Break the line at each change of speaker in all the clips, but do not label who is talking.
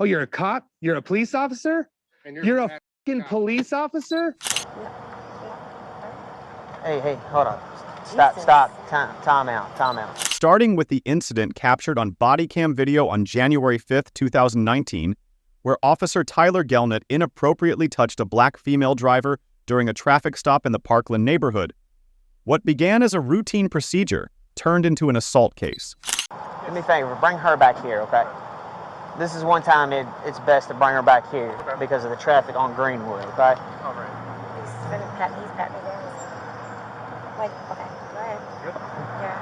Oh, you're a cop? You're a police officer? You're a fucking police officer?
Hey, hold on. Stop. Time out.
Starting with the incident captured on body cam video on January 5th, 2019, where Officer Tyler Gelnett inappropriately touched a black female driver during a traffic stop in the Parkland neighborhood. What began as a routine procedure turned into an assault case.
Do me a favor, bring her back here, okay? This is one time it's best to bring her back here because of the traffic on Greenwood, okay?
All right.
He's pat me down. Like, okay, go ahead.
Yep.
Yeah.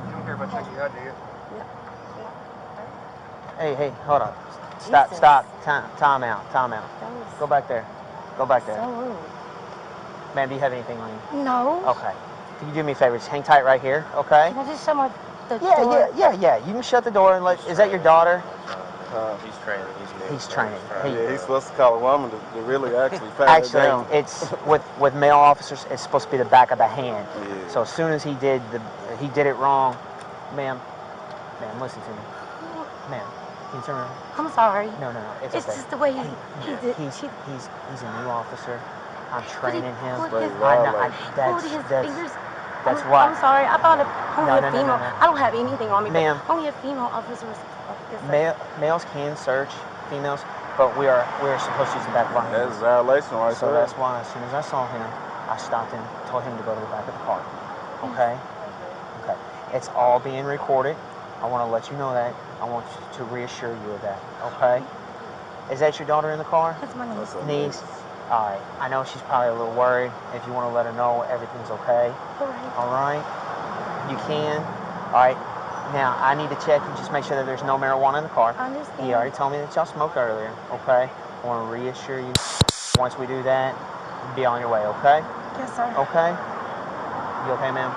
You don't care about checking you out, do you?
Hey, hold on. Stop. Time out. Go back there.
So rude.
Ma'am, do you have anything on you?
No.
Okay. Can you do me a favor? Just hang tight right here, okay?
Can I just shut the door?
Yeah. You can shut the door and is that your daughter?
He's training.
He's training.
Yeah, he's supposed to call a woman to really actually pat her down.
Actually, it's with male officers. It's supposed to be the back of the hand.
Yeah.
So as soon as he did it wrong, ma'am, listen to me, ma'am. Can you turn around?
I'm sorry.
No, it's
It's
okay.
just the way he did.
He's a new officer. I'm training him.
Put his fingers.
That's why.
I'm sorry. I thought only a female.
No.
I don't have anything on me.
Ma'am.
But only a female officer.
Males can search females, but we're supposed to use the back of our hands.
That's a violation right
So
there.
that's why as soon as I saw him, I stopped him, told him to go to the back of the car. Okay? Okay. It's all being recorded. I want to let you know that. I want to reassure you of that. Okay? Is that your daughter in the car?
That's my niece.
Niece? All right. I know she's probably a little worried. If you want to let her know everything's okay. All right? You can. All right. Now, I need to check and just make sure that there's no marijuana in the car.
I understand.
He already told me that y'all smoked earlier, okay? I want to reassure you, once we do that, be on your way, okay?
Yes, sir.
Okay? You okay, ma'am?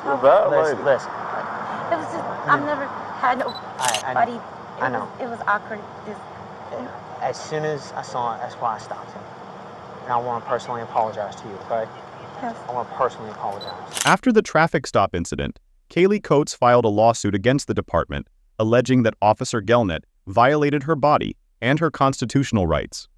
You're bad, lady.
Listen.
It was just, I've never had nobody.
I know.
It was awkward.
As soon as I saw it, that's why I stopped him. And I want to personally apologize to you, okay?
Yes.
I want to personally apologize.
After the traffic stop incident, Kaylee Coates filed a lawsuit against the department, alleging that Officer Gelnett violated her body and her constitutional rights.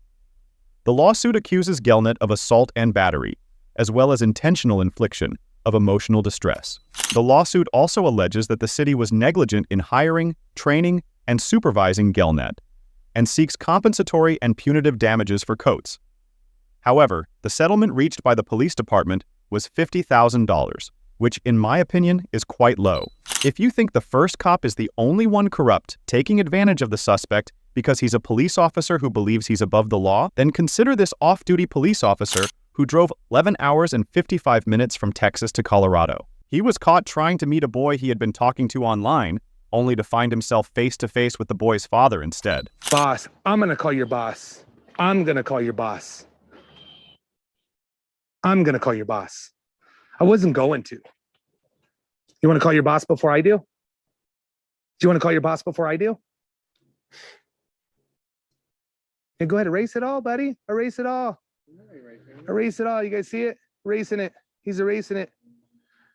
The lawsuit accuses Gelnett of assault and battery, as well as intentional infliction of emotional distress. The lawsuit also alleges that the city was negligent in hiring, training, and supervising Gelnett, and seeks compensatory and punitive damages for Coates. However, the settlement reached by the police department was $50,000, which in my opinion is quite low. If you think the first cop is the only one corrupt, taking advantage of the suspect because he's a police officer who believes he's above the law, then consider this off-duty police officer who drove 11 hours and 55 minutes from Texas to Colorado. He was caught trying to meet a boy he had been talking to online, only to find himself face-to-face with the boy's father instead.
Boss, I'm gonna call your boss. I'm gonna call your boss. I wasn't going to. You want to call your boss before I do? Do you want to call your boss before I do? Yeah, go ahead, erase it all, buddy. Erase it all. Erase it all. You guys see it? Erasing it. He's erasing it.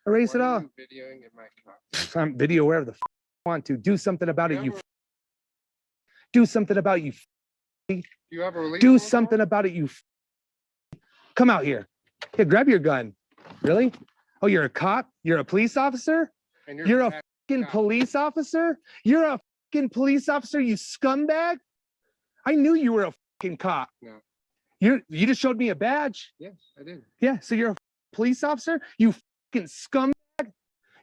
Erase it all.
Videoing in my car.
I'm video wherever the I want to. Do something about it, you. Do something about you.
You have a release?
Do something about it, you. Come out here. Here, grab your gun. Really? Oh, you're a cop? You're a police officer?
And
You're a fucking police officer? You're a fucking police officer, you scumbag? I knew you were a fucking cop.
No.
You just showed me a badge.
Yes, I did.
Yeah, so you're a police officer? You fucking scumbag?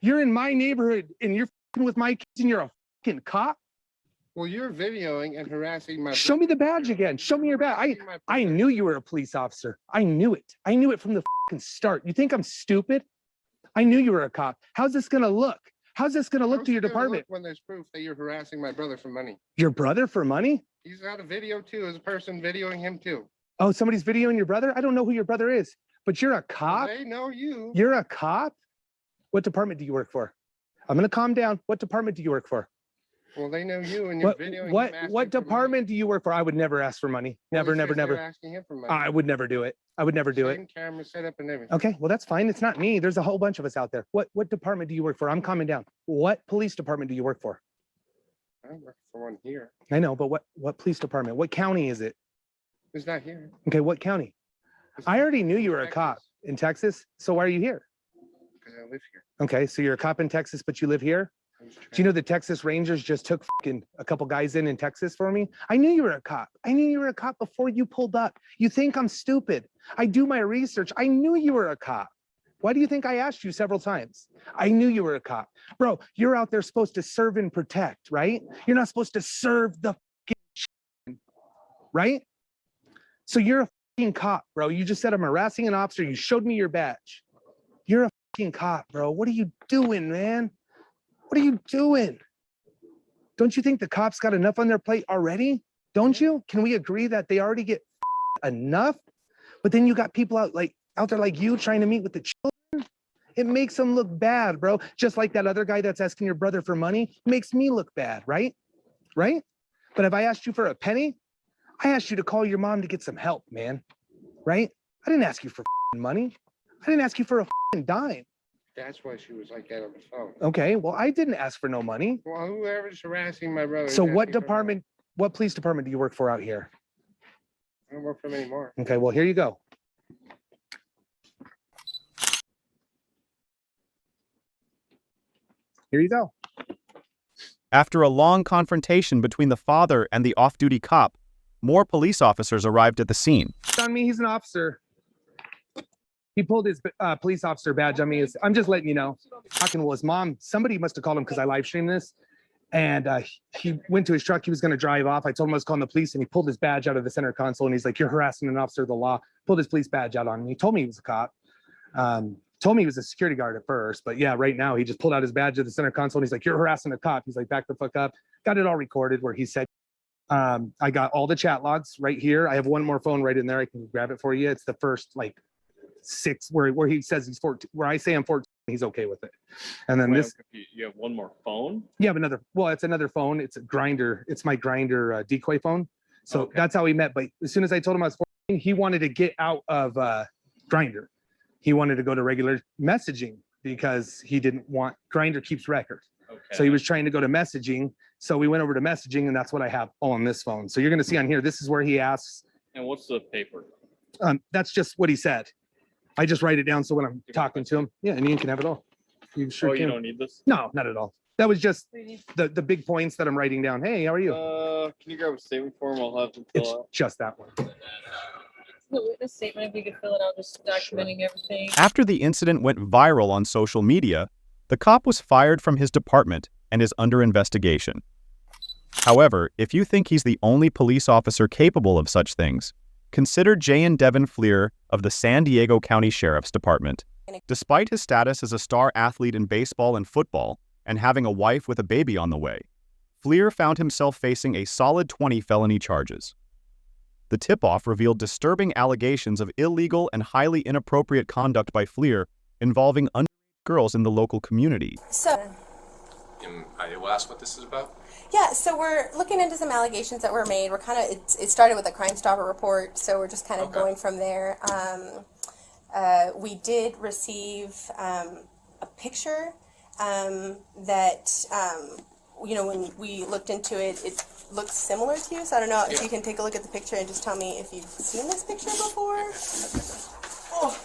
You're in my neighborhood and you're fucking with my kids and you're a fucking cop?
Well, you're videoing and harassing my.
Show me the badge again. Show me your badge. I knew you were a police officer. I knew it. I knew it from the fucking start. You think I'm stupid? I knew you were a cop. How's this gonna look? How's this gonna look to your department?
When there's proof that you're harassing my brother for money.
Your brother for money?
He's got a video too. There's a person videoing him too.
Oh, somebody's videoing your brother? I don't know who your brother is, but you're a cop?
They know you.
You're a cop? What department do you work for? I'm gonna calm down. What department do you work for?
Well, they know you and you're videoing him asking
What
for
department do you work for? I would never ask for money.
money.
Never,
Well, he
never,
says you're
never.
asking him for money.
I would never do it. I would never do it.
Same camera set up and everything.
Okay, well, that's fine. It's not me. There's a whole bunch of us out there. What department do you work for? I'm calming down. What police department do you work for?
I work for one here.
I know, but what police department? What county is it?
It's not here.
Okay, what county? I already knew you were a cop in Texas. So why are you here?
Because I live here.
Okay, so you're a cop in Texas, but you live here? Do you know the Texas Rangers just took a couple guys in Texas for me? I knew you were a cop. I knew you were a cop before you pulled up. You think I'm stupid? I do my research. I knew you were a cop. Why do you think I asked you several times? I knew you were a cop. Bro, you're out there supposed to serve and protect, right? You're not supposed to serve the right? So you're a cop, bro. You just said I'm harassing an officer. You showed me your badge. You're a cop, bro. What are you doing, man? What are you doing? Don't you think the cops got enough on their plate already? Don't you? Can we agree that they already get enough? But then you got people out there like you trying to meet with the children. It makes them look bad, bro. Just like that other guy that's asking your brother for money makes me look bad, right? Right? But if I asked you for a penny, I asked you to call your mom to get some help, man. Right? I didn't ask you for money. I didn't ask you for a dime.
That's why she was like that on the phone.
Okay, well, I didn't ask for no money.
Well, whoever's harassing my brother.
So
is
what
asking for
department, what police department do you work for out here?
money. I don't work for them anymore.
Okay, well, here you go. Here you go.
After a long confrontation between the father and the off-duty cop, more police officers arrived at the scene.
On me, he's an officer. He pulled his police officer badge on me. I'm just letting you know. Talking to his mom. Somebody must have called him because I live streamed this. And he went to his truck. He was going to drive off. I told him I was calling the police, and he pulled his badge out of the center console. And he's like, "You're harassing an officer of the law." Pulled his police badge out on me. He told me he was a cop. Told me he was a security guard at first. But yeah, right now he just pulled out his badge of the center console. And he's like, "You're harassing a cop." He's like, "Back the fuck up." Got it all recorded where he said, I got all the chat logs right here. I have one more phone right in there. I can grab it for you. It's the first 6 where he says he's 14, where I say I'm 14, he's okay with it. And then this,
you have one more phone?
you have another, well, it's another phone. It's a Grinder. It's my Grinder decoy phone. So
Okay.
that's how we met. But as soon as I told him I was 14, he wanted to get out of Grinder. He wanted to go to regular messaging because he didn't want, Grinder keeps records.
Okay.
So he was trying to go to messaging. So we went over to messaging, and that's what I have on this phone. So you're going to see on here, this is where he asks.
And what's the paper?
That's just what he said. I just write it down so when I'm talking to him, yeah, and you can have it all. You sure
Oh,
can.
you don't need this?
No, not at all. That was just the big points that I'm writing down. Hey, how are you?
Can you grab a statement form? I'll have them
It's
fill out.
just that one.
The witness statement, if you could fill it out, just documenting everything.
After the incident went viral on social media, the cop was fired from his department and is under investigation. However, if you think he's the only police officer capable of such things, consider Jayan Devin Fleer of the San Diego County Sheriff's Department. Despite his status as a star athlete in baseball and football, and having a wife with a baby on the way, Fleer found himself facing a solid 20 felony charges. The tip-off revealed disturbing allegations of illegal and highly inappropriate conduct by Fleer involving underage girls in the local community.
So,
I will ask what this is about.
yeah, so we're looking into some allegations that were made. We're kind of, it started with a Crime Stopper report, so we're just kind of going from there. We did receive a picture that, when we looked into it, it looks similar to you. So I don't know if you can take a look at the picture and just tell me if you've seen this picture before. Oh,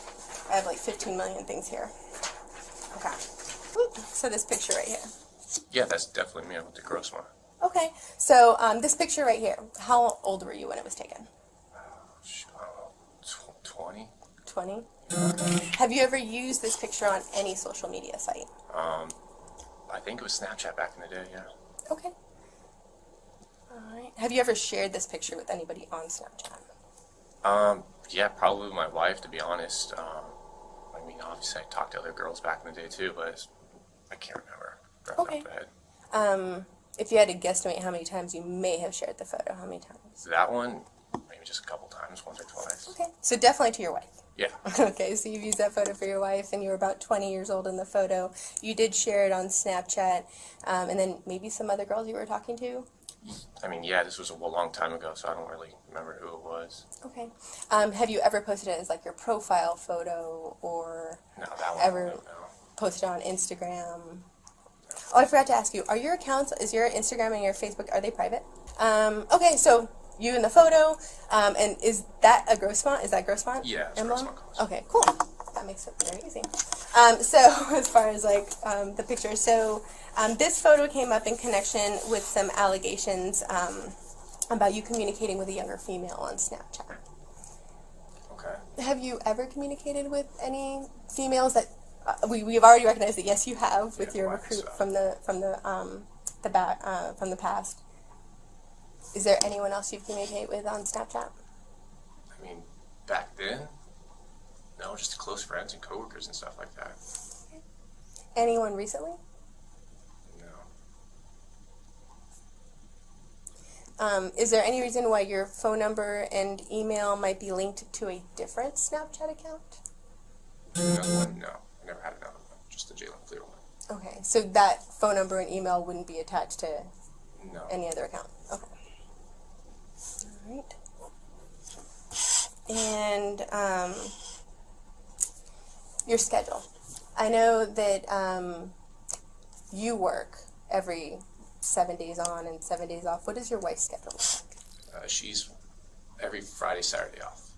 I have 15 million things here. Okay. So this picture right here.
Yeah, that's definitely me with the gross one.
Okay, so this picture right here, how old were you when it was taken?
I don't know, 20?
20? Have you ever used this picture on any social media site?
I think it was Snapchat back in the day, yeah.
Okay. Alright. Have you ever shared this picture with anybody on Snapchat?
Yeah, probably with my wife, to be honest. I mean, obviously I talked to other girls back in the day too, but I can't remember. Right off the head.
If you had to guesstimate how many times you may have shared the photo, how many times?
That one, maybe just a couple times, once or twice.
Okay, so definitely to your wife.
Yeah.
Okay, so you've used that photo for your wife, and you were about 20 years old in the photo. You did share it on Snapchat, and then maybe some other girls you were talking to?
I mean, yeah, this was a long time ago, so I don't really remember who it was.
Okay. Have you ever posted it as like your profile photo or
No, that one.
ever
No.
posted on Instagram? Oh, I forgot to ask you. Are your accounts, is your Instagram and your Facebook, are they private? Okay, so you in the photo, and is that a gross font? Is that gross font?
Yeah, it's
emblem?
Grossmont College.
Okay, cool. That makes it very easy. So as far as like the picture, so this photo came up in connection with some allegations about you communicating with a younger female on Snapchat.
Okay.
Have you ever communicated with any females that we've already recognized that yes you have with
Yeah,
your
wife
recruit
stuff.
from the past? Is there anyone else you've communicated with on Snapchat?
I mean, back then, no, just close friends and coworkers and stuff like that.
Anyone recently?
No.
Is there any reason why your phone number and email might be linked to a different Snapchat account?
Another one? No. I never had another one. Just the Jalen Clear one.
Okay, so that phone number and email wouldn't be attached to
No.
any other account. Okay. All right. And your schedule. I know that you work every 7 days on and 7 days off. What is your wife's schedule like?
She's every Friday, Saturday off.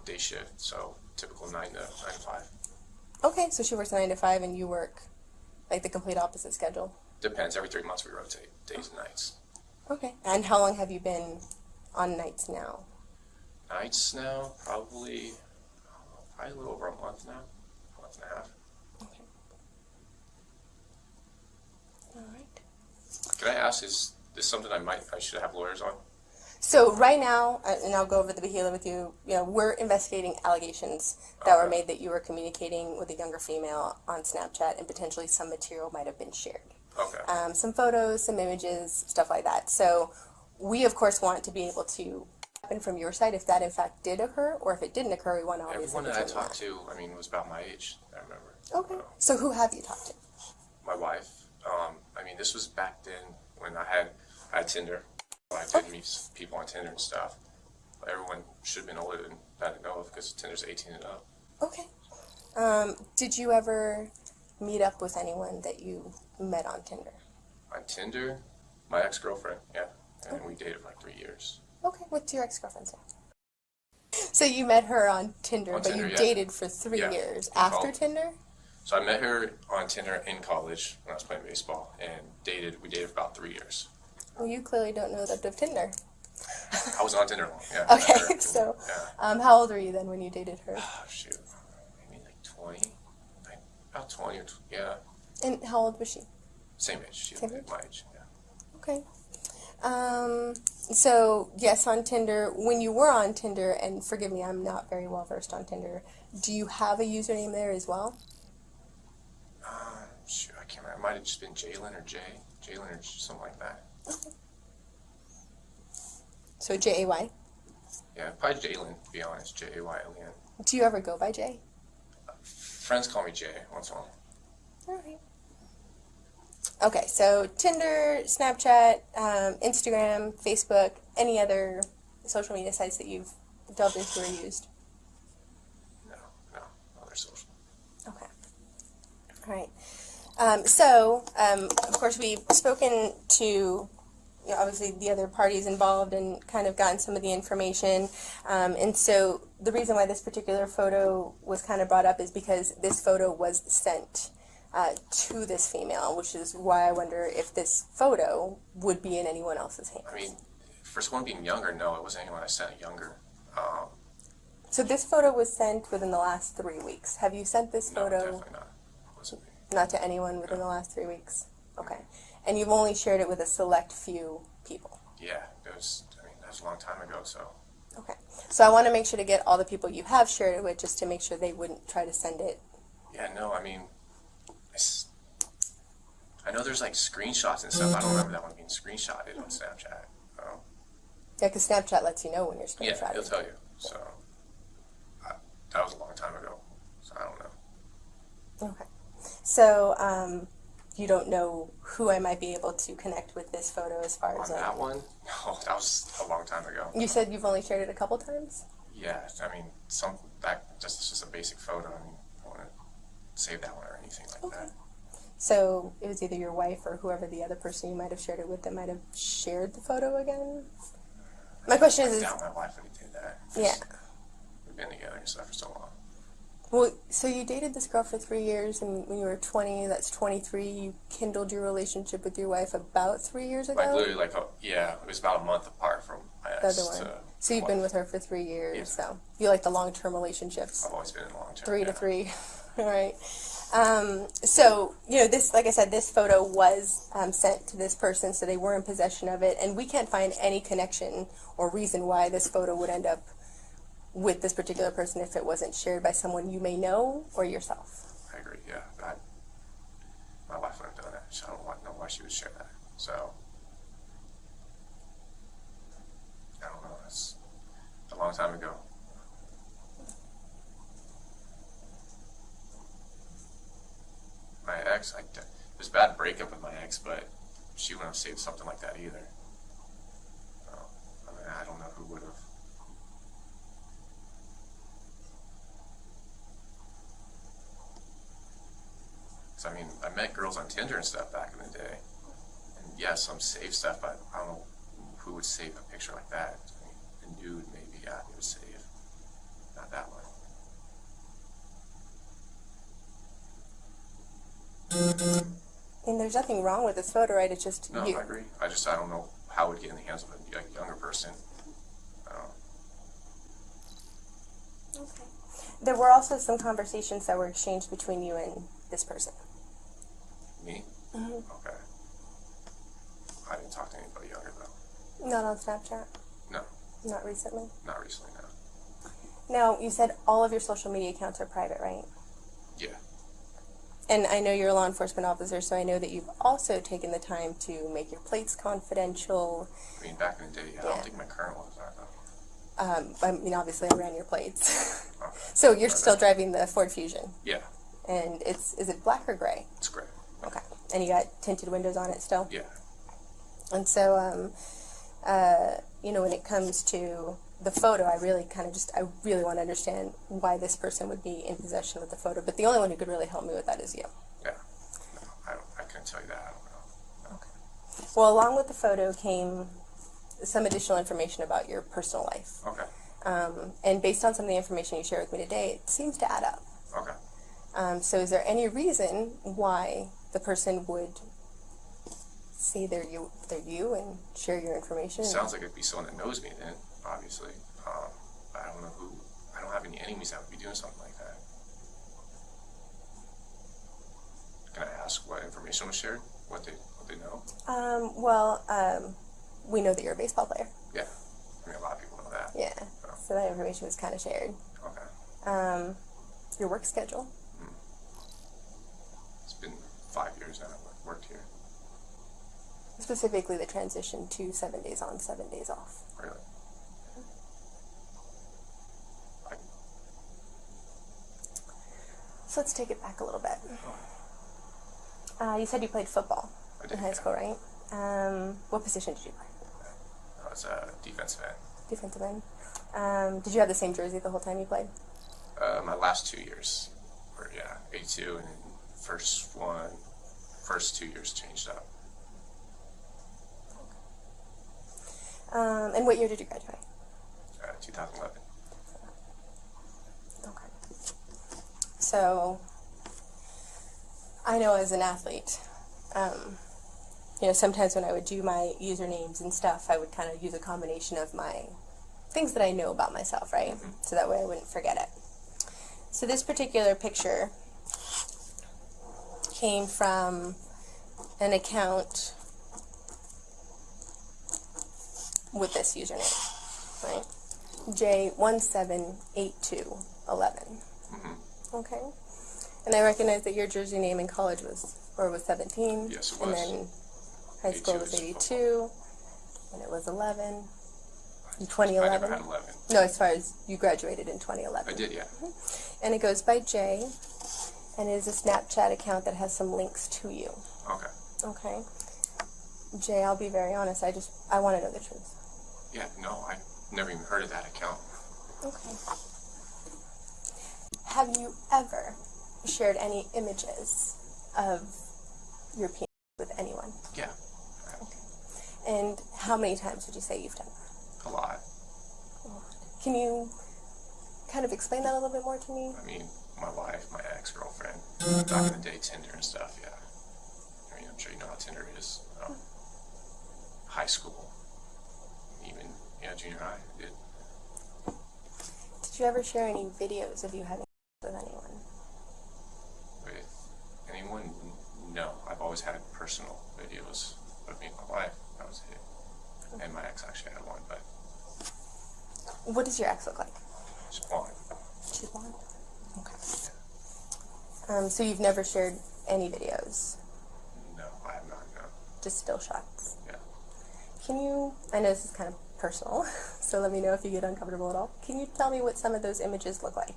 Day shift, so typical 9 to 5.
Okay, so she works 9 to 5 and you work like the complete opposite schedule.
Depends. Every 3 months we rotate days and nights.
Okay. And how long have you been on nights now?
Nights now, probably a little over a month now. A month and a half.
Okay. All right.
Can I ask, is this something I should have lawyers on?
So right now, and I'll go over the behavior with you, we're investigating allegations that were
Okay.
made that you were communicating with a younger female on Snapchat and potentially some material might have been shared.
Okay.
Some photos, some images, stuff like that. So we, of course, want to be able to happen from your side if that in fact did occur, or if it didn't occur, we want to obviously
Everyone that I
determine
talked to, I mean, was about my age, I remember.
Okay. So who have you talked to?
My wife. I mean, this was back then when I had Tinder. I did meet people on Tinder and stuff. Everyone should have been older than that to know of because Tinder's 18 and up.
Okay. Did you ever meet up with anyone that you met on Tinder?
On Tinder, my ex-girlfriend, yeah. And we dated for like 3 years.
Okay. What's your ex-girlfriend's name? So you met her on Tinder,
On
but
Tinder,
you
yeah.
dated for 3
Yeah.
years
In
after
college.
Tinder?
So I met her on Tinder in college when I was playing baseball and we dated for about 3 years.
Well, you clearly don't know that of Tinder.
I was on Tinder long, yeah. I met
Okay,
her.
so
Yeah.
how old were you then when you dated her?
Oh, shoot. Maybe like 20. Like about 20 or, yeah.
And how old was she?
Same age. She
Same
was
age?
my age, yeah.
Okay. So yes, on Tinder, when you were on Tinder, and forgive me, I'm not very well versed on Tinder, do you have a username there as well?
Shoot, I can't remember. It might have just been Jalen or Jay. Jalen or something like that.
So J-A-Y.
Yeah, probably Jalen, to be honest. Jayln.
Do you ever go by Jay?
Friends call me Jay once in a while.
All right. Okay, so Tinder, Snapchat, Instagram, Facebook, any other social media sites that you've delved into or used?
No, other social.
Okay. All right. Of course, we've spoken to, obviously the other parties involved and kind of gotten some of the information. And so the reason why this particular photo was kind of brought up is because this photo was sent to this female, which is why I wonder if this photo would be in anyone else's hands.
I mean, for someone being younger, no, it wasn't anyone I sent younger.
So this photo was sent within the last 3 weeks. Have you sent this
No,
photo
definitely not. It wasn't me.
not to anyone within the last 3 weeks? Okay. And you've only shared it with a select few people?
Yeah, that was a long time ago, so.
Okay. So I want to make sure to get all the people you have shared it with just to make sure they wouldn't try to send it.
Yeah, no, I mean, I know there's like screenshots and stuff. I don't remember that one being screenshotted on Snapchat.
Yeah, because Snapchat lets you know when you're
Yeah,
screenshotting.
it'll tell you. So, that was a long time ago, so I don't know.
Okay. So you don't know who I might be able to connect with this photo as far
On
as
that one? No, that was a long time ago.
You said you've only shared it a couple times?
Yeah, I mean, it's just a basic photo. I mean, I want to save that one or anything like that.
So it was either your wife or whoever the other person you might have shared it with that might have shared the photo again? My question
I
is,
doubt my wife would have did that.
yeah.
We've been together and stuff for so long.
Well, so you dated this girl for 3 years, and when you were 20, that's 23, you kindled your relationship with your wife about 3 years ago?
Like literally, yeah, it was about a month apart from my
The
ex.
other one. So you've been with her for 3 years,
Yeah.
so you like the long-term relationships?
I've always been in long term.
3 to 3. All right. So, this, like I said, this photo was sent to this person, so they were in possession of it, and we can't find any connection or reason why this photo would end up with this particular person if it wasn't shared by someone you may know or yourself.
I agree. Yeah, my wife would have done that. So I don't know why she would share that. So I don't know. It's a long time ago. My ex, it was a bad breakup with my ex, but she wouldn't have saved something like that either. I mean, I don't know who would have. I mean, I met girls on Tinder and stuff back in the day. And yes, some save stuff, but I don't know who would save a picture like that. I mean, a nude, maybe, yeah, they would save. Not that one.
And there's nothing wrong with this photo, right? It's just
No,
you.
I agree. I don't know how it would get in the hands of a younger person.
Okay. There were also some conversations that were exchanged between you and this person.
Me?
Mm-hmm.
Okay. I didn't talk to anybody younger, though.
Not on Snapchat?
No,
Not recently?
not recently, no.
Now, you said all of your social media accounts are private, right?
Yeah.
And I know you're a law enforcement officer, so I know that you've also taken the time to make your plates confidential.
I mean, back in the day, I
Yeah.
don't think my current ones are, though.
I mean, obviously, I ran your plates.
Okay.
So you're
My
still
bad.
driving the Ford Fusion,
Yeah,
and is it black or gray?
it's great.
Okay. And you got tinted windows on it still?
Yeah.
And so, when it comes to the photo, I really want to understand why this person would be in possession of the photo. But the only one who could really help me with that is you.
Yeah. No, I couldn't tell you that. I don't know.
Okay. Well, along with the photo came some additional information about your personal life.
Okay.
And based on some of the information you shared with me today, it seems to add up.
Okay.
So is there any reason why the person would say they're you and share your information?
Sounds like it'd be someone that knows me then, obviously. I don't know who. I don't have any enemies that would be doing something like that. Can I ask what information was shared? What they know?
We know that you're a baseball player.
Yeah. I mean, a lot of people know that.
Yeah. So that information was kind of shared.
Okay.
Your work schedule.
It's been 5 years now I've worked here.
Specifically the transition to 7 days on, 7 days off.
Really.
So let's take it back a little bit. You said you played football
I did,
in high
yeah.
school, right? What position did you play?
I was a defensive end.
Defensive end. Did you have the same jersey the whole time you played?
My last 2 years were, 82, and then first 2 years changed up.
And what year did you graduate?
2011.
Okay. So, I know as an athlete, sometimes when I would do my usernames and stuff, I would kind of use a combination of my things that I know about myself, right?
Mm-hmm.
So that way I wouldn't forget it. So this particular picture came from an account with this username, right? J178211.
Mm-hmm.
Okay. And I recognize that your jersey name in college was 17.
Yes, it
And
was.
then high school
82
was
is
82. And it was 11. In
I
2011.
never had 11.
No, as far as you graduated in 2011.
I did, yeah.
And it goes by J. And it is a Snapchat account that has some links to you.
Okay.
Okay. Jay, I'll be very honest. I want to know the truth.
Yeah, no, I never even heard of that account.
Okay. Have you ever shared any images of your penis with anyone?
Yeah,
And how many times would you say you've done that?
a lot.
Can you kind of explain that a little bit more to me?
I mean, my wife, my ex-girlfriend, back in the day, Tinder and stuff, yeah. I mean, I'm sure you know how Tinder is. High school, even, junior high, did.
Did you ever share any videos of you having sex with anyone?
With anyone? No. I've always had personal videos of me and my wife. That was it. And my ex actually had one, but
What does your ex look like?
she's blonde.
She's blonde. Okay. So you've never shared any videos,
No, I have not, no.
just still shots.
Yeah.
Can you, I know this is kind of personal, so let me know if you get uncomfortable at all. Can you tell me what some of those images look like?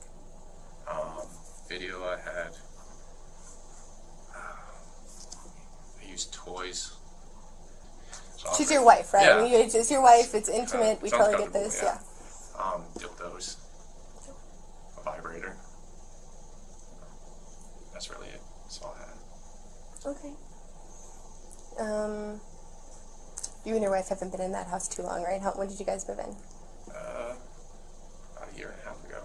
Video I had, I used toys. So
She's your wife, right?
Yeah.
I mean, it's your wife, it's intimate, we
sounds
totally get
comfortable,
this,
yeah.
yeah.
Dildos, a vibrator. That's really it. That's all I had.
Okay. You and your wife haven't been in that house too long, right? When did you guys move in?
About a year and a half ago.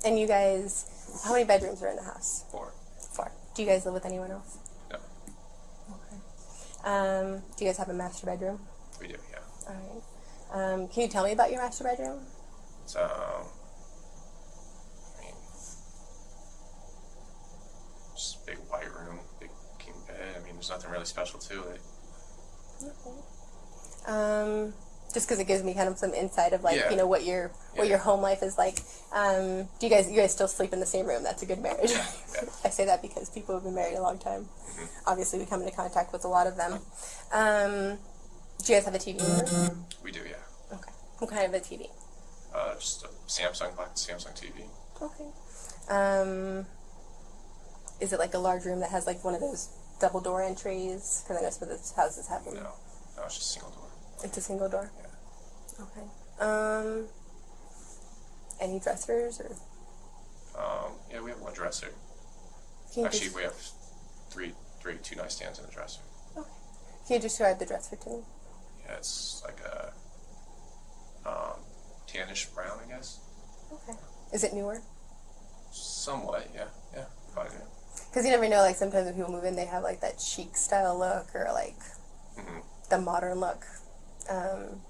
And you guys, how many bedrooms are in the house?
4.
4. Do you guys live with anyone else?
No,
Okay. Do you guys have a master bedroom?
we do, yeah.
All right. Can you tell me about your master bedroom?
It's, I mean, just a big white room, big king bed. I mean, there's nothing really special to it.
Okay. Just because it gives me kind of some insight of
Yeah.
what your home life is like. Do you guys still sleep in the same room? That's a good marriage.
Yeah.
I say that because people have been married a long time.
Mm-hmm.
Obviously, we come into contact with a lot of them. Do you guys have a TV in your room?
We do, yeah.
Okay. What kind of a TV?
Just a Samsung TV.
Okay. Is it like a large room that has like one of those double door entries? Because I know some of those houses have them.
No, it's just a single door.
It's a single door?
Yeah.
Okay. Any dressers or?
Yeah, we have one dresser.
Can you
Actually,
just,
we have two nightstands and a dresser.
okay. Can you describe the dresser to me?
Yeah, it's like a tannish brown, I guess.
Okay. Is it newer?
Somewhat, yeah. Yeah, quite good.
Because you never know, like sometimes when people move in, they have like that chic style look or like the modern look.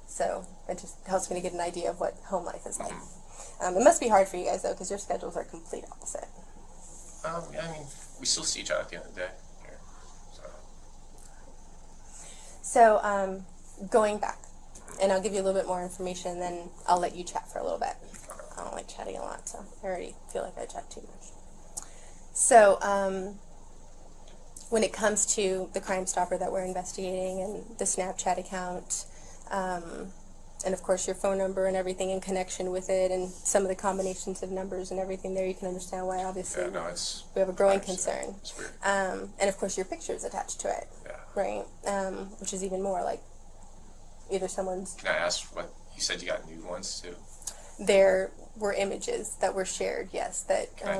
So it just helps me to get an idea of what home life is like. It must be hard for you guys though, because your schedules are complete opposite.
Yeah, I mean, we still see each other at the end of the day here.
So going back, and I'll give you a little bit more information, then I'll let you chat for a little bit. I don't like chatting a lot, so I already feel like I chat too much. So when it comes to the Crime Stopper that we're investigating and the Snapchat account, and of course your phone number and everything in connection with it, and some of the combinations of numbers and everything there, you can understand why obviously
Yeah, no, it's...
we have a growing
it's
concern.
It's weird.
And of course your picture's attached to it,
Yeah.
right? Which is even more like either someone's...
Can I ask what... You said you got new ones, too?
There were images that were shared, yes, that
Can I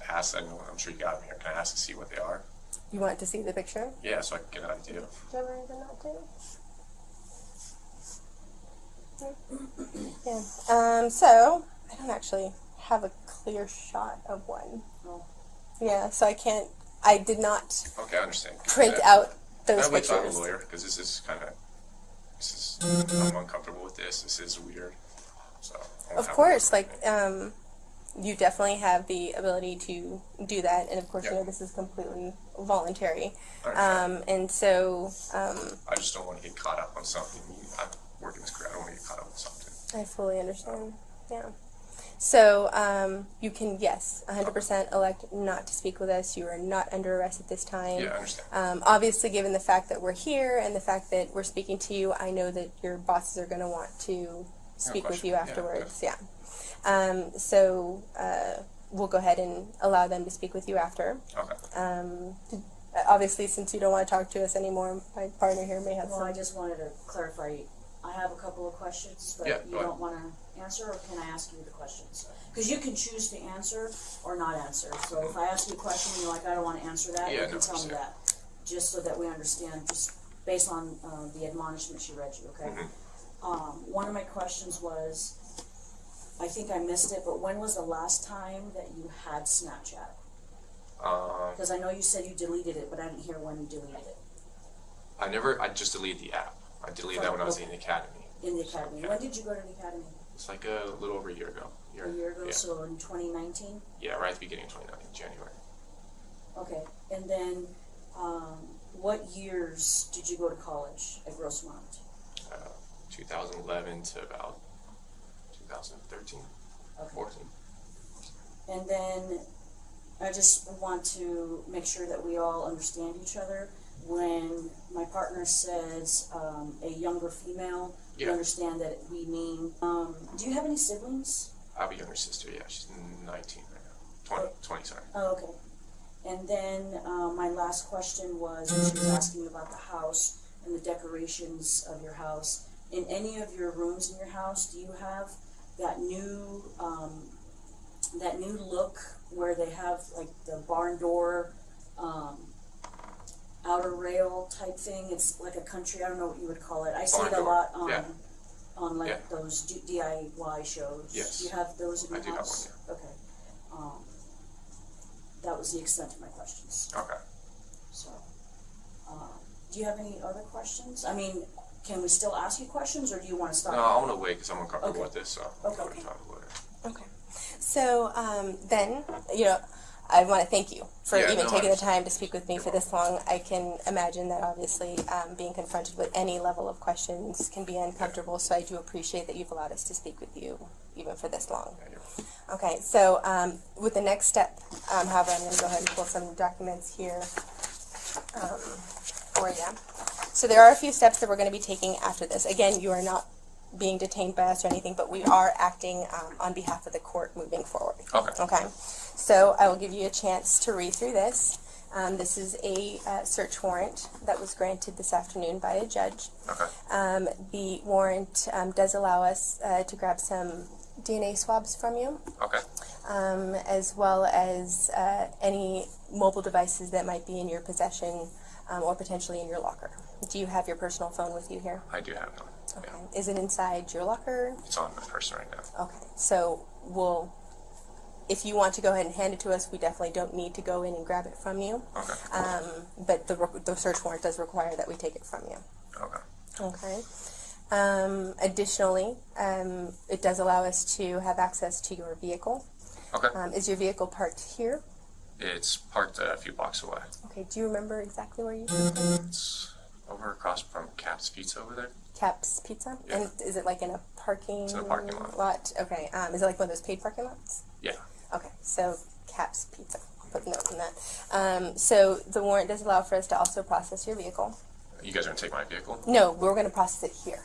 ask? I'm sure you got them here. Can I ask to see what they are?
you want to see the picture?
Yeah, so I can get an idea.
Do you have anything not to? Yeah. So I don't actually have a clear shot of one. Yeah, so I did not
Okay, I understand.
print out those
I wait till I have
pictures.
a lawyer, because this is kind of... I'm uncomfortable with this. This is weird. So... I wanna
Of
have a
course,
lawyer.
like, you definitely have the ability to do that, and of course, you
Yeah.
know, this is completely voluntary.
I understand.
And so,
I just don't want to get caught up on something. I'm working this career. I don't want to get caught up on something.
I fully understand. Yeah. So, you can, yes, 100% elect not to speak with us. You are not under arrest at this time.
Yeah, I understand.
Obviously, given the fact that we're here and the fact that we're speaking to you, I know that your bosses are going to want to speak with
question.
you
Yeah,
afterwards. Yeah. So, we'll go ahead and allow them to speak with you after.
Okay.
Obviously, since you don't want to talk to us anymore, my partner here may have
Well,
some.
I just wanted to clarify, I have a couple of questions, but
Yeah,
you
go ahead.
don't wanna answer, or can I ask you the questions? Cause you can choose to answer or not answer, so if I ask you a question and you're like, I don't wanna answer that, you
Yeah,
can
no,
tell me
understand.
that. Just so that we understand, just based on, the admonishment she read you, okay? One of my questions was, I think I missed it, but when was the last time that you had Snapchat? Cause I know you said you deleted it, but I didn't hear when you deleted it.
I just deleted the app. I deleted that when I was in the academy.
In the academy.
Yeah.
When did you go to the academy?
It's like a little over a year ago.
A year ago,
Yeah.
so in 2019?
Yeah, right at the beginning of 2019, January.
Okay, and then, what years did you go to college at Grossmont?
2011 to about 2013,
Okay.
14.
And then, I just want to make sure that we all understand each other. When my partner says, a younger female, you
Yeah.
understand that we mean, do you have any siblings?
I have a younger sister, yeah, she's 19 right now. 20, sorry.
Oh, okay. And then, my last question was, she was asking me about the house and the decorations of your house. In any of your rooms in your house, do you have that new look where they have like the barn door, outer rail type thing? It's like a country, I don't know what you would call it. I see
Barn
it a
door,
lot
yeah.
on like
Yeah.
those DIY shows.
Yes.
Do you have those in your
I do have
house? Okay. That was the extent of my questions.
Okay.
So, do you have any other questions? I mean, can we still ask you questions, or do you want to stop?
No, I want to wait because I'm uncomfortable
Okay.
with this, so
Okay.
I would talk later.
Okay. So then, I want to thank you for
Yeah,
even
no,
taking
I
the time to speak with me for this long. I can imagine that obviously being confronted with any level of questions can be uncomfortable, so I do appreciate that you've allowed us to speak with you even for this long.
Yeah, you're-
Okay, so with the next step, however, I'm going to go ahead and pull some documents here for you. So there are a few steps that we're going to be taking after this. Again, you are not being detained by us or anything, but we are acting on behalf of the court moving forward.
Okay.
Okay, so I will give you a chance to read through this. This is a search warrant that was granted this afternoon by a judge.
Okay.
The warrant does allow us to grab some DNA swabs from you,
Okay.
as well as any mobile devices that might be in your possession or potentially in your locker. Do you have your personal phone with you here?
I do have one.
Okay.
Yeah.
Is it inside your locker?
It's on my person right now.
Okay. So if you want to go ahead and hand it to us, we definitely don't need to go in and grab it from you.
Okay.
But the search warrant does require that we take it from you.
Okay.
Okay. Additionally, it does allow us to have access to your vehicle.
Okay.
Is your vehicle parked here?
It's parked a few blocks away.
Okay. Do you remember exactly where you
It's over across from Cap's Pizza over there.
Cap's Pizza?
Yeah.
And is it like in a parking
It's in a parking lot.
Okay. Is it like one of those paid parking lots?
Yeah.
Okay. So Cap's Pizza. I'll put a note on that. So the warrant does allow for us to also process your vehicle.
You guys are gonna take my vehicle?
No, we're going to process it here.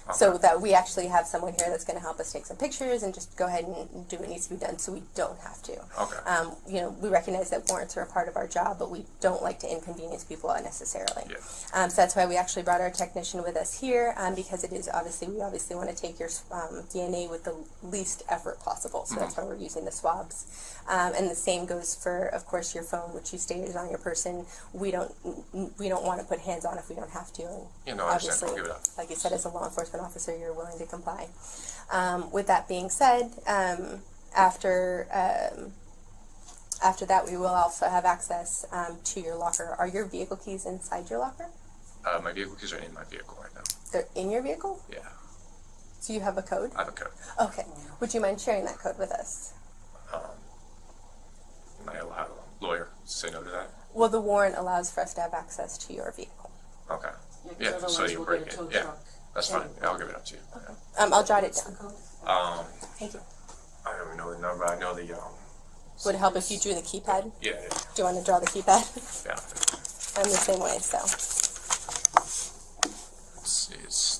Okay.
So that we actually have someone here that's going to help us take some pictures and just go ahead and do what needs to be done so we don't have to.
Okay.
We recognize that warrants are a part of our job, but we don't like to inconvenience people unnecessarily.
Yeah.
So that's why we actually brought our technician with us here, because it is we obviously want to take your DNA with the least effort possible. So that's why we're using the swabs. And the same goes for, of course, your phone, which you stated is on your person. We don't want to put hands on if we don't have to. And
Yeah, no, I understand.
obviously,
I'll give it up.
like you said, as a law enforcement officer, you're willing to comply. With that being said, after that, we will also have access to your locker. Are your vehicle keys inside your locker?
My vehicle keys are in my vehicle right now.
They're in your vehicle?
Yeah.
So you have a code?
I have a code.
Okay. Would you mind sharing that code with us?
Am I allowed a lawyer to say no to that?
Well, the warrant allows for us to have access to your vehicle.
Okay.
Yeah, 'cause
Yeah, so
otherwise
you
we'll
break
get a
it.
tow
Yeah,
truck.
that's fine. Yeah, I'll give it up to you.
I'll jot it
What's the
down.
code?
Thank you.
I don't even know the number. I know the
Would it help if you drew the keypad?
yeah.
Do you want to draw the keypad?
Yeah.
I'm the same way, so.
Let's see. It's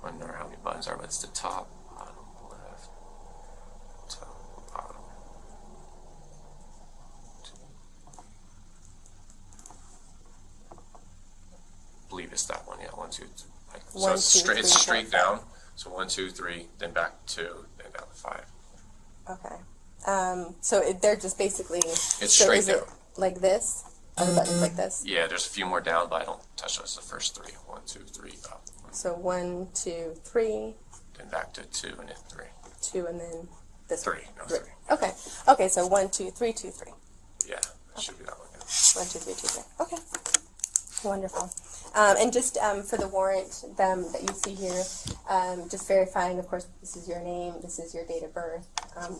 I don't know how many buttons are, but it's the top, bottom, left, top, bottom. 2, 3. So
One,
it's
two,
straight, it's
three,
straight
4, 5.
down. So 1, 2, 3, then back 2, then down to 5.
Okay. So they're just basically.
It's
so
straight
is it
down.
like this? Are the buttons like this?
Yeah, there's a few more down, but I don't touch those. The first 3. 1, 2, 3, up.
So 1, 2, 3,
Then back to 2, and then 3.
2, and then this
3.
one.
No,
3.
3.
Okay. Okay. So 1, 2, 3, 2, 3.
Yeah, it should be that one. Yeah.
1, 2, 3, 2, 3. Okay. Wonderful. And just for the warrant that you see here, just verifying, of course, this is your name, this is your date of birth.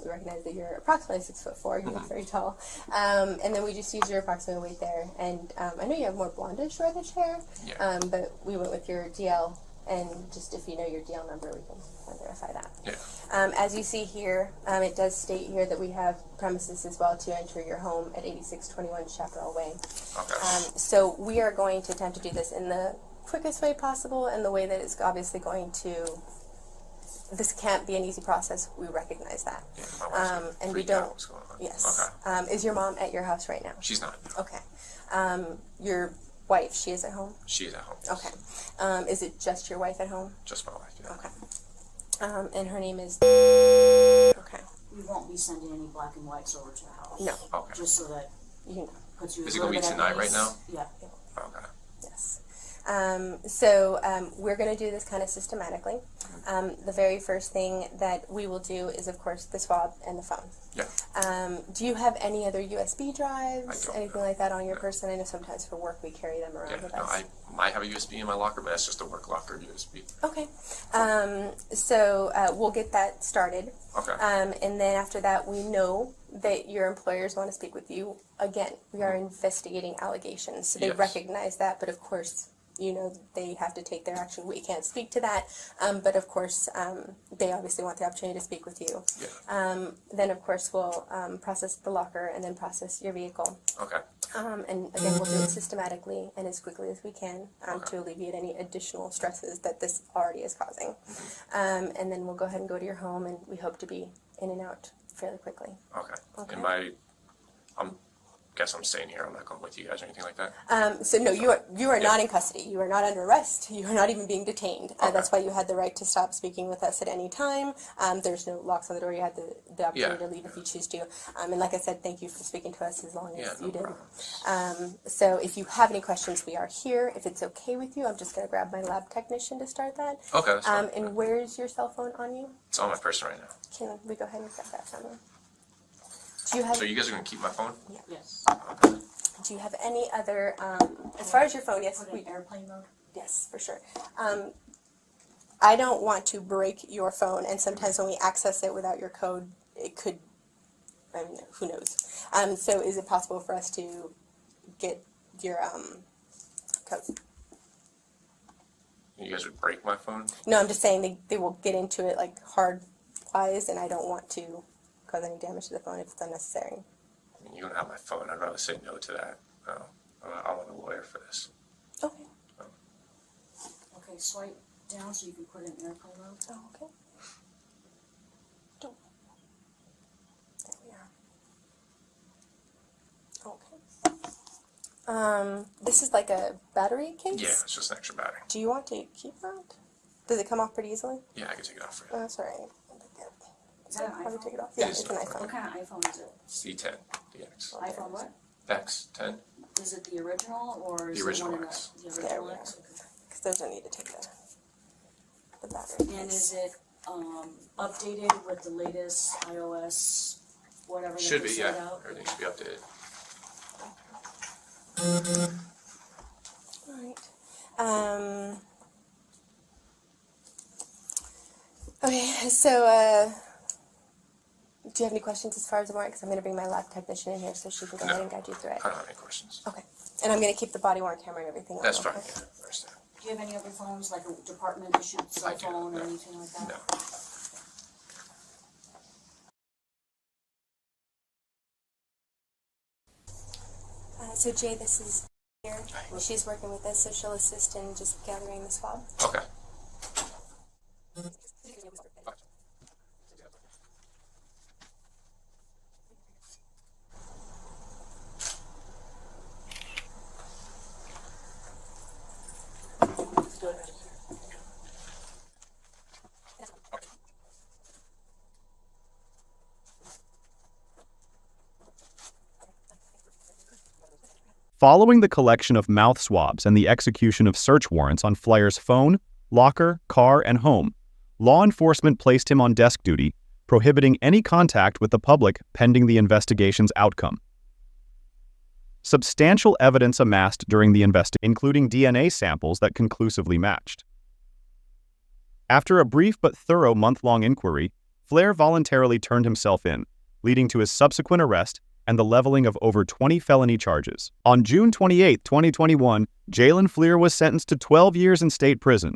We recognize that you're approximately 6'4", you look very tall. And then we just use your approximate weight there. And I know you have more blondish reddish hair,
Yeah.
but we went with your DL. And just if you know your DL number, we can verify that.
Yeah.
As you see here, it does state here that we have premises as well to enter your home at 8621 Chaparral Way.
Okay.
So we are going to attempt to do this in the quickest way possible and the way that it's obviously going to. This can't be an easy process. We recognize that.
Yeah, my wife's
and we
freaked
don't.
out what's going on.
Yes.
Okay.
Is your mom at your house right now?
She's not. No.
Okay. Your wife, she is at home?
She is at home.
Okay. Is it just your wife at home?
Just my wife. Yeah.
Okay. And her name is. Okay.
We won't be sending any black and whites over to the house.
No.
Okay.
Just so that
You know.
puts you.
Is
a
it gonna
little
be
bit at
tonight right
ease.
now?
Yeah.
Okay.
Yes. So we're going to do this kind of systematically. The very first thing that we will do is, of course, the swab and the phone.
Yeah.
Do you have any other USB drives,
I don't,
anything
no.
like that on your
No.
person? I know sometimes for work we carry them around
Yeah.
with
No,
us.
I might have a USB in my locker, but that's just a work locker USB.
Okay. So we'll get that started.
Okay.
And then after that, we know that your employers want to speak with you. Again, we are investigating allegations, so they
Yes.
recognize that, but of course, you know, they have to take their action. We can't speak to that, but of course, they obviously want the opportunity to speak with you.
Yeah.
Then, of course, we'll process the locker and then process your vehicle.
Okay.
And again, we'll do it systematically and as quickly as we can to alleviate any additional stresses that this already is causing. And then we'll go ahead and go to your home, and we hope to be in and out fairly quickly.
Okay.
Okay.
And guess I'm staying here. I'm not going with you guys or anything like that.
So no, you are not in custody. You are not under arrest. You are not even being detained. That's why you had the right to stop speaking with us at any time. There's no locks on the door. You had the opportunity to leave if you choose to. And like I said, thank you for speaking to us as long as
No
you did.
problem.
So if you have any questions, we are here. If it's okay with you, I'm just going to grab my lab technician to start that.
Okay, that's fine.
And where's your cell phone on you?
It's on my person right now.
Can we go ahead and grab that from you? Do you have?
So you guys are gonna keep my phone?
Yes.
Okay.
Do you have any other? As far as your phone, yes,
Put
we
it in airplane mode.
Yes, for sure. I don't want to break your phone, and sometimes when we access it without your code, it could, I mean, who knows? So is it possible for us to get your code?
You guys would break my phone?
No, I'm just saying they will get into it like hard-wise, and I don't want to cause any damage to the phone if it's unnecessary.
I mean, you don't have my phone. I'd rather say no to that. No, I want a lawyer for this.
Okay.
Okay, swipe down so you can put it in airplane mode.
Oh, okay. Don't. There we are. Okay. This is like a battery case?
Yeah, it's just an extra battery.
Do you want to keep that? Does it come off pretty easily?
Yeah, I can take it off for you.
Oh, that's all right.
Is that an
How do we
iPhone?
take it off?
It
Yeah,
is
it's an
an
iPhone.
What kind of iPhone is it?
C10 DX.
iPhone what?
X10.
Is it the original or is
The
it
original
one in
X.
the
There
original
we
X?
are.
Okay.
Because there's no need to take the battery
And
case.
is it updated with the latest iOS, whatever they
Should be,
set
yeah.
out?
Everything should be updated.
All right. Okay, so do you have any questions as far as the warrant? Because I'm going to bring my lab technician in here so she can go ahead and guide you through it.
I don't have any questions.
Okay. And I'm going to keep the body worn camera and everything on.
That's fine,
okay?
yeah, I understand.
Do you have any other phones, like a department issued cell
I do,
phone or
no.
anything like that?
No.
So Jay, this is here. She's working with us, so she'll assist in just gathering the swab.
Okay.
good.
Following the collection of mouth swabs and the execution of search warrants on Flair's phone, locker, car, and home, law enforcement placed him on desk duty, prohibiting any contact with the public pending the investigation's outcome. Substantial evidence amassed during the investigation, including DNA samples that conclusively matched. After a brief but thorough month-long inquiry, Flair voluntarily turned himself in, leading to his subsequent arrest and the leveling of over 20 felony charges. On June 28, 2021, Jalen Fleer was sentenced to 12 years in state prison,